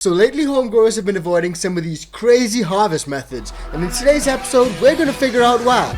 So lately home growers have been avoiding some of these crazy harvest methods, and in today's episode we're going to figure out why.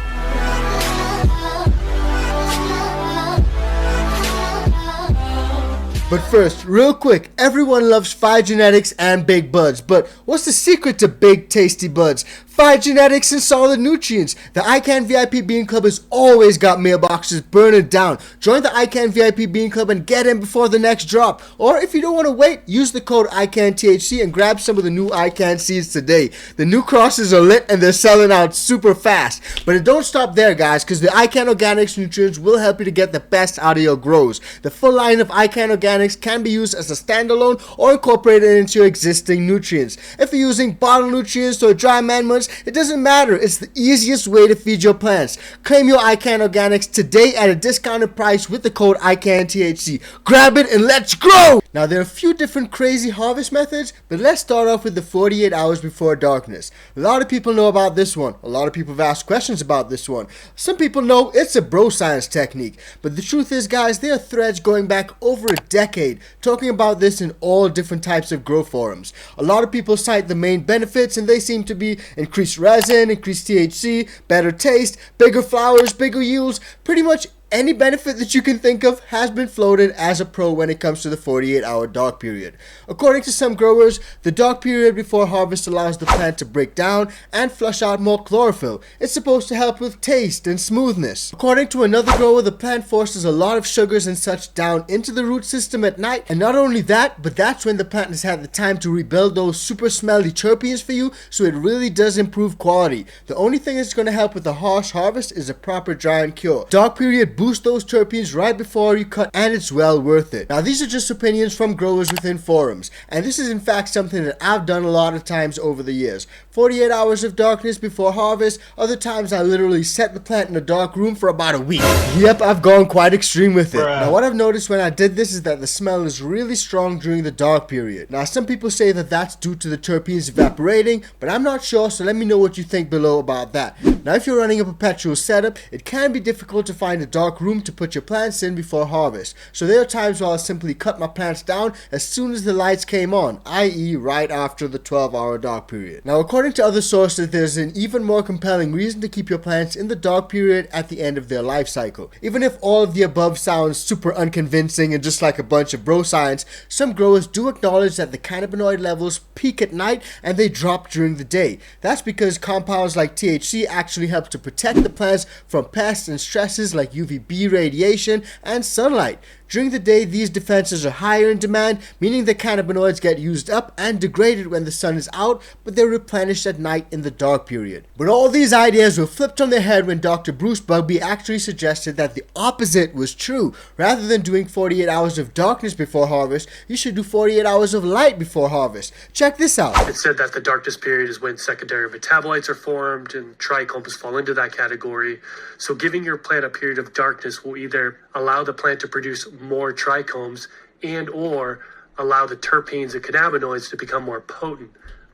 But first, real quick, everyone loves Phi Genetics and Big Buds, but what's the secret to big tasty buds? Phi Genetics and solid nutrients. The iCan VIP Bean Club has always got mailboxes burning down. Join the iCan VIP Bean Club and get in before the next drop. Or if you don't want to wait, use the code icanthc and grab some of the new iCan seeds today. The new crosses are lit and they're selling out super fast. But it don't stop there, guys, because the iCan Organics nutrients will help you to get the best out of your grows. The full line of iCan Organics can be used as a standalone or incorporated into your existing nutrients. If you're using bottle nutrients or dry man-months, it doesn't matter. It's the easiest way to feed your plants. Claim your iCan Organics today at a discounted price with the code icanthc. Grab it and let's grow! Now there are a few different crazy harvest methods, but let's start off with the 48 hours before darkness. A lot of people know about this one. A lot of people have asked questions about this one. Some people know it's a bro science technique, but the truth is, guys, there are threads going back over a decade talking about this in all different types of grow forums. A lot of people cite the main benefits, and they seem to be increased resin, increased THC, better taste, bigger flowers, bigger yields. Pretty much any benefit that you can think of has been floated as a pro when it comes to the 48-hour dark period. According to some growers, the dark period before harvest allows the plant to break down and flush out more chlorophyll. It's supposed to help with taste and smoothness. According to another grower, the plant forces a lot of sugars and such down into the root system at night, and not only that, but that's when the plant has had the time to rebuild those super smelly terpenes for you, so it really does improve quality. The only thing that's going to help with a harsh harvest is a proper dry and cure. Dark period boost those terpenes right before you cut, and it's well worth it. Now these are just opinions from growers within forums, and this is in fact something that I've done a lot of times over the years. 48 hours of darkness before harvest. Other times I literally set the plant in a dark room for about a week. Yep, I've gone quite extreme with it. Now what I've noticed when I did this is that the smell is really strong during the dark period. Now some people say that that's due to the terpenes evaporating, but I'm not sure, so let me know what you think below about that. Now if you're running a perpetual setup, it can be difficult to find a dark room to put your plants in before harvest. So there are times where I'll simply cut my plants down as soon as the lights came on, i.e. right after the 12-hour dark period. Now according to other sources, there's an even more compelling reason to keep your plants in the dark period at the end of their life cycle. Even if all of the above sounds super unconvincing and just like a bunch of bro science, some growers do acknowledge that the cannabinoid levels peak at night and they drop during the day. That's because compounds like THC actually help to protect the plants from pests and stresses like UVB radiation and sunlight. During the day, these defenses are higher in demand, meaning the cannabinoids get used up and degraded when the sun is out, but they're replenished at night in the dark period. But all these ideas were flipped on their head when Dr. Bruce Bugbee actually suggested that the opposite was true. Rather than doing 48 hours of darkness before harvest, you should do 48 hours of light before harvest. Check this out. It said that the darkness period is when secondary metabolites are formed, and trichomes fall into that category. So giving your plant a period of darkness will either allow the plant to produce more trichomes and or allow the terpenes and cannabinoids to become more potent.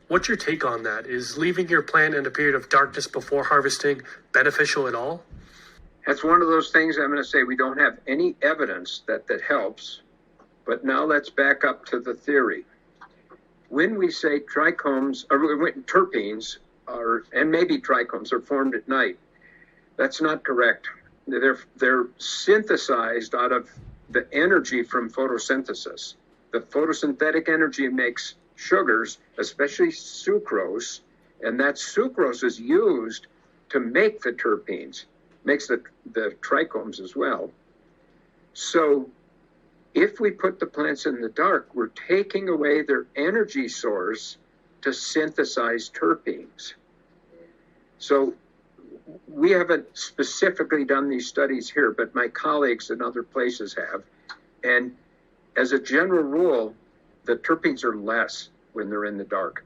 What's your take on that? Is leaving your plant in a period of darkness before harvesting beneficial at all? That's one of those things I'm going to say we don't have any evidence that helps, but now let's back up to the theory. When we say trichomes or terpenes and maybe trichomes are formed at night, that's not correct. They're synthesized out of the energy from photosynthesis. The photosynthetic energy makes sugars, especially sucrose, and that sucrose is used to make the terpenes, makes the trichomes as well. So if we put the plants in the dark, we're taking away their energy source to synthesize terpenes. So we haven't specifically done these studies here, but my colleagues in other places have. And as a general rule, the terpenes are less when they're in the dark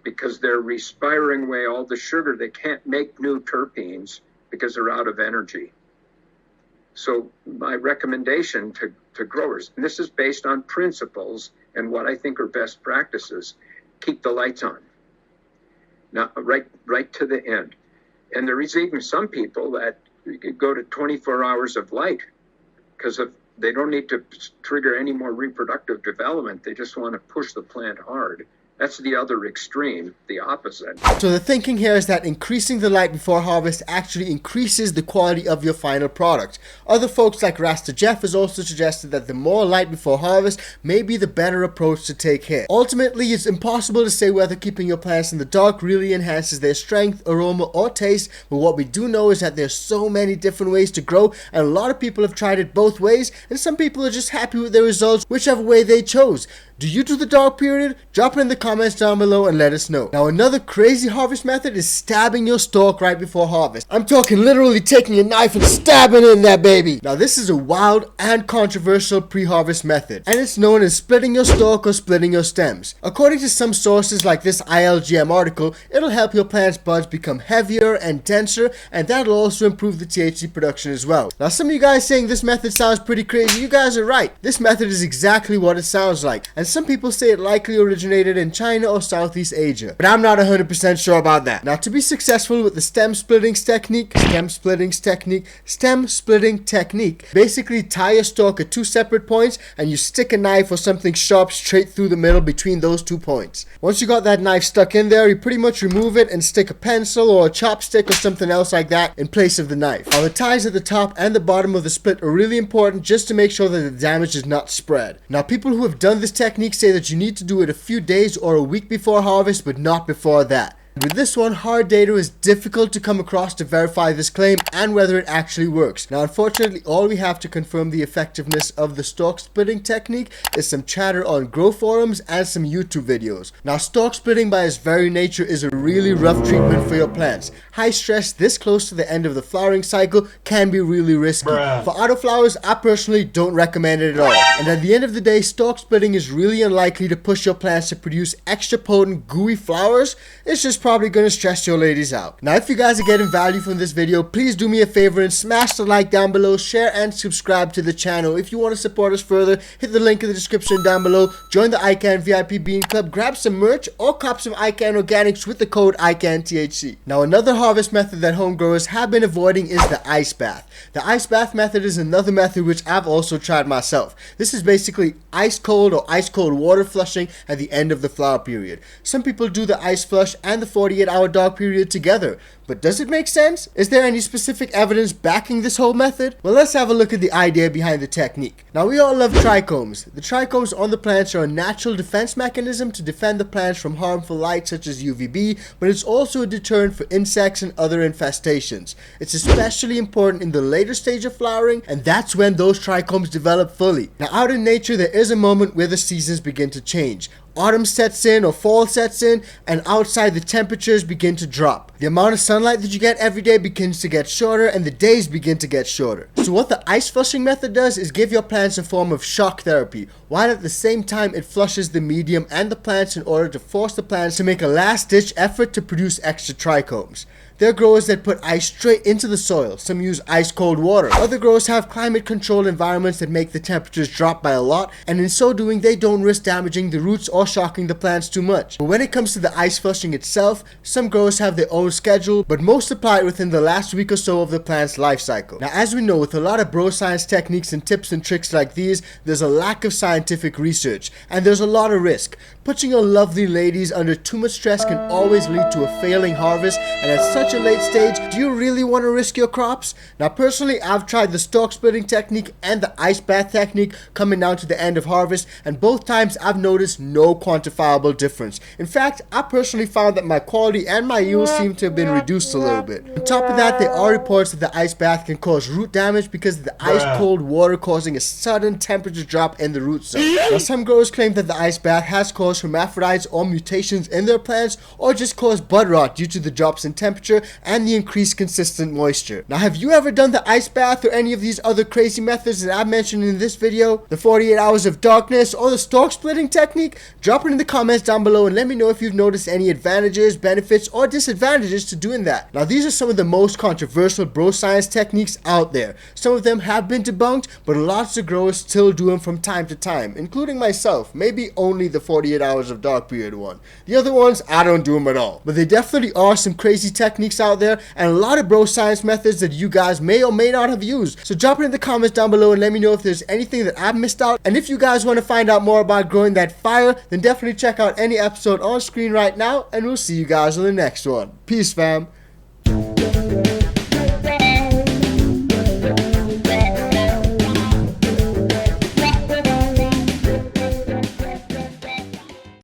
because they're respiring away all the sugar. They can't make new terpenes because they're out of energy. So my recommendation to growers, and this is based on principles and what I think are best practices, keep the lights on. Now, right to the end. And there is even some people that go to 24 hours of light because of They don't need to trigger any more reproductive development. They just want to push the plant hard. That's the other extreme, the opposite. So the thinking here is that increasing the light before harvest actually increases the quality of your final product. Other folks like Rasta Jeff has also suggested that the more light before harvest may be the better approach to take here. Ultimately, it's impossible to say whether keeping your plants in the dark really enhances their strength, aroma, or taste, but what we do know is that there's so many different ways to grow, and a lot of people have tried it both ways, and some people are just happy with their results whichever way they chose. Do you do the dark period? Drop it in the comments down below and let us know. Now, another crazy harvest method is stabbing your stalk right before harvest. I'm talking literally taking a knife and stabbing in that baby. Now, this is a wild and controversial pre-harvest method, and it's known as splitting your stalk or splitting your stems. According to some sources like this ILGM article, it'll help your plant's buds become heavier and denser, and that'll also improve the THC production as well. Now, some of you guys saying this method sounds pretty crazy, you guys are right. This method is exactly what it sounds like, and some people say it likely originated in China or Southeast Asia, but I'm not 100% sure about that. Now, to be successful with the stem splitting technique, basically tie your stalk at two separate points and you stick a knife or something sharp straight through the middle between those 2 points. Once you got that knife stuck in there, you pretty much remove it and stick a pencil or a chopstick or something else like that in place of the knife. Now, the ties at the top and the bottom of the split are really important just to make sure that the damage is not spread. Now, people who have done this technique say that you need to do it a few days or a week before harvest, but not before that. With this one, hard data is difficult to come across to verify this claim and whether it actually works. Now, unfortunately, all we have to confirm the effectiveness of the stalk splitting technique is some chatter on grow forums and some YouTube videos. Now, stalk splitting by its very nature is a really rough treatment for your plants. High stress this close to the end of the flowering cycle can be really risky. For autoflowers, I personally don't recommend it at all. And at the end of the day, stalk splitting is really unlikely to push your plants to produce extra potent, gooey flowers. It's just probably going to stress your ladies out. Now, if you guys are getting value from this video, please do me a favor and smash the like down below, share and subscribe to the channel. If you want to support us further, hit the link in the description down below, join the iCan VIP Bean Club, grab some merch or cop some iCan organics with the code icanthc. Now, another harvest method that home growers have been avoiding is the ice bath. The ice bath method is another method which I've also tried myself. This is basically ice cold or ice cold water flushing at the end of the flower period. Some people do the ice flush and the 48-hour dark period together. But does it make sense? Is there any specific evidence backing this whole method? Well, let's have a look at the idea behind the technique. Now, we all love trichomes. The trichomes on the plants are a natural defense mechanism to defend the plants from harmful light such as UVB, but it's also a deterrent for insects and other infestations. It's especially important in the later stage of flowering, and that's when those trichomes develop fully. Now, out in nature, there is a moment where the seasons begin to change. Autumn sets in or fall sets in, and outside the temperatures begin to drop. The amount of sunlight that you get every day begins to get shorter and the days begin to get shorter. So what the ice flushing method does is give your plants a form of shock therapy, while at the same time it flushes the medium and the plants in order to force the plants to make a last ditch effort to produce extra trichomes. There are growers that put ice straight into the soil. Some use ice cold water. Other growers have climate controlled environments that make the temperatures drop by a lot, and in so doing they don't risk damaging the roots or shocking the plants too much. But when it comes to the ice flushing itself, some growers have their own schedule, but most apply it within the last week or so of the plant's life cycle. Now, as we know, with a lot of bro science techniques and tips and tricks like these, there's a lack of scientific research, and there's a lot of risk. Putting your lovely ladies under too much stress can always lead to a failing harvest, and at such a late stage, do you really want to risk your crops? Now, personally, I've tried the stalk splitting technique and the ice bath technique coming down to the end of harvest, and both times I've noticed no quantifiable difference. In fact, I personally found that my quality and my yield seem to have been reduced a little bit. On top of that, there are reports that the ice bath can cause root damage because of the ice cold water causing a sudden temperature drop in the root zone. Now, some growers claim that the ice bath has caused hermaphrodites or mutations in their plants, or just caused bud rot due to the drops in temperature and the increased consistent moisture. Now, have you ever done the ice bath or any of these other crazy methods that I've mentioned in this video? The 48 hours of darkness or the stalk splitting technique? Drop it in the comments down below and let me know if you've noticed any advantages, benefits, or disadvantages to doing that. Now, these are some of the most controversial bro science techniques out there. Some of them have been debunked, but lots of growers still do them from time to time, including myself. Maybe only the 48 48 hours of dark period one. The other ones, I don't do them at all. But there definitely are some crazy techniques out there and a lot of bro science methods that you guys may or may not have used. So drop it in the comments down below and let me know if there's anything that I've missed out. And if you guys want to find out more about growing that fire, then definitely check out any episode on screen right now, and we'll see you guys on the next one. Peace, fam.